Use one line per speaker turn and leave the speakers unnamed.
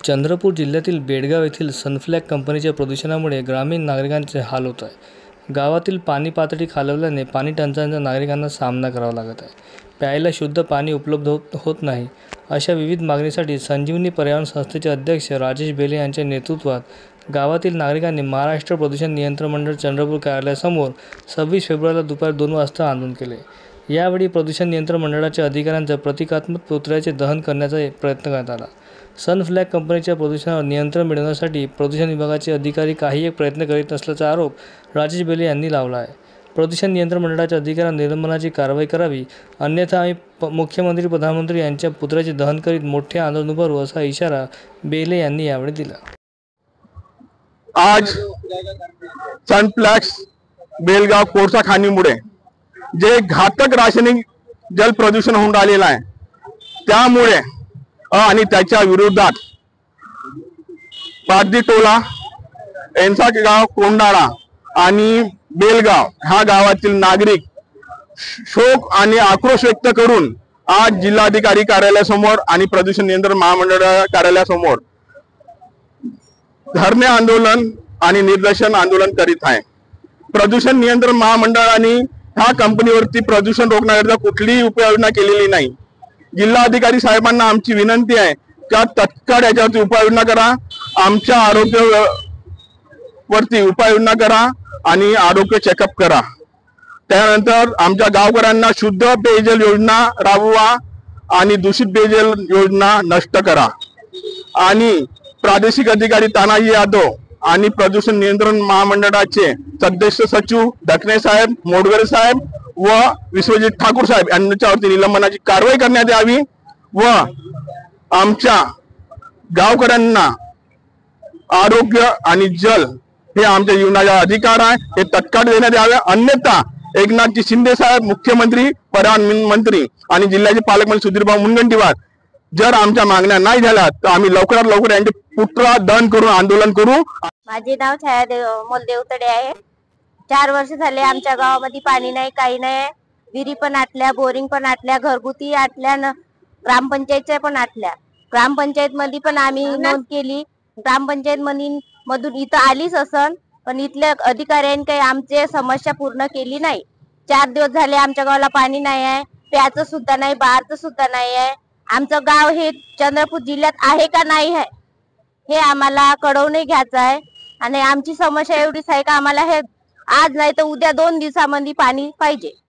चंद्रपूर जिल्ह्यातील बेडगाव येथील सनफ्लॅग कंपनीच्या प्रदूषणामुळे ग्रामीण नागरिकांचे हाल होत आहे। गावातील पाणी पातळी खालावल्याने पाणी टंचाईचा नागरिकांना सामना करावा लागत आहे। प्यायला शुद्ध पाणी उपलब्ध होत नाही। अशा विविध मागणीसाठी संजीवनी पर्यावरण संस्थेचे अध्यक्ष राजेश बेले यांच्या नेतृत्वात गावातील नागरिकांनी महाराष्ट्र प्रदूषण नियंत्रण मंडळ चंद्रपूर कार्यालयासमोर 26 फेब्रुवारीला दुपारी 2 वाजता आंदोलन केले। यावेळी प्रदूषण नियंत्रण मंडळाच्या अधिकाऱ्यांचा प्रतिकात्मक पुतळ्याचे दहन करण्याचा प्रयत्न करण्यात आला। सनफ्लॅग कंपनीच्या प्रदूषणावर नियंत्रण मिळवण्यासाठी प्रदूषण विभागाचे अधिकारी काही एक प्रयत्न करीत असल्याचा आरोप राजेश बेले यांनी लावला आहे। प्रदूषण नियंत्रण मंडळाच्या अधिकाऱ्यांनी निलंबनाची कारवाई करावी, अन्यथा आम्ही मुख्यमंत्री प्रधानमंत्री यांच्या पुतळ्याचे दहन करीत मोठे आंदोलन उभारू असा इशारा बेले यांनी यावेळी दिला।
आज सनफ्लॅग बेलगाव कोळसा खाणीमुळे जे घातक रासायनिक जल प्रदूषण होऊन राहिलेलं आहे, त्यामुळे आणि त्याच्या विरोधात पारदीटोला, एनसा गाव, कोंडाळा आणि बेलगाव ह्या गावातील नागरिक शोक आणि आक्रोश व्यक्त करून आज जिल्हाधिकारी कार्यालयासमोर आणि प्रदूषण नियंत्रण महामंडळ कार्यालयासमोर धरणे आंदोलन आणि निदर्शन आंदोलन करीत आहे। प्रदूषण नियंत्रण महामंडळाने ह्या कंपनीवरती प्रदूषण रोखण्याकरता कुठलीही उपाययोजना केलेली नाही। जिल्हाधिकारी साहेबांना आमची विनंती आहे की तत्काळ याच्यावरती उपाययोजना करा, आमच्या आरोग्यावरती उपाययोजना करा आणि आरोग्य चेकअप करा। त्यानंतर आमच्या गावकऱ्यांना शुद्ध पेयजल योजना राबवा आणि दूषित पेयजल योजना नष्ट करा। आणि प्रादेशिक अधिकारी तानाजी यादव आणि प्रदूषण नियंत्रण महामंडळाचे सदस्य सचिव ढकणे साहेब, मोडगरे साहेब व विश्वजित ठाकूर साहेब यांच्यावरती निलंबनाची कारवाई करण्यात यावी व आमच्या गावकऱ्यांना आरोग्य आणि जल हे आमच्या जीवनाचा अधिकार आहे, हे तत्काळ देण्यात यावे। अन्यथा एकनाथजी शिंदे साहेब, मुख्यमंत्री, पर्यावरण मंत्री आणि जिल्ह्याचे पालकमंत्री सुधीरभाऊ मुनगंटीवार जर आमच्या मागण्या नाही झाल्या तर आम्ही लवकरात लवकर यांचे पुतळा दहन करून आंदोलन करू।
माझे नाव छाया मोलदेवतडे आहे। 4 वर्ष झाले आमच्या गावामध्ये पाणी नाही, काही नाही। विहिरी पण आटल्या, बोरिंग पण आटल्या, घरगुती आटल्या, ग्रामपंचायतच्या पण आटल्या। ग्रामपंचायत मध्ये पण आम्ही नोंद केली, ग्रामपंचायत मधून इथं आलीच असन, पण इथल्या अधिकाऱ्यांनी काही आमची समस्या पूर्ण केली नाही। 4 दिवस झाले आमच्या गावाला पाणी नाही आहे, प्यायचं सुद्धा नाही, बाहेरचं सुद्धा नाही आहे। आमचं गाव हे चंद्रपूर जिल्ह्यात आहे का नाही आहे हे आम्हाला कळवून घ्यायचं आहे। आणि आमची समस्या एवढीच आहे का आम्हाला हे आज नाही तर उद्या 2 दिवसामध्ये पाणी पाहिजे।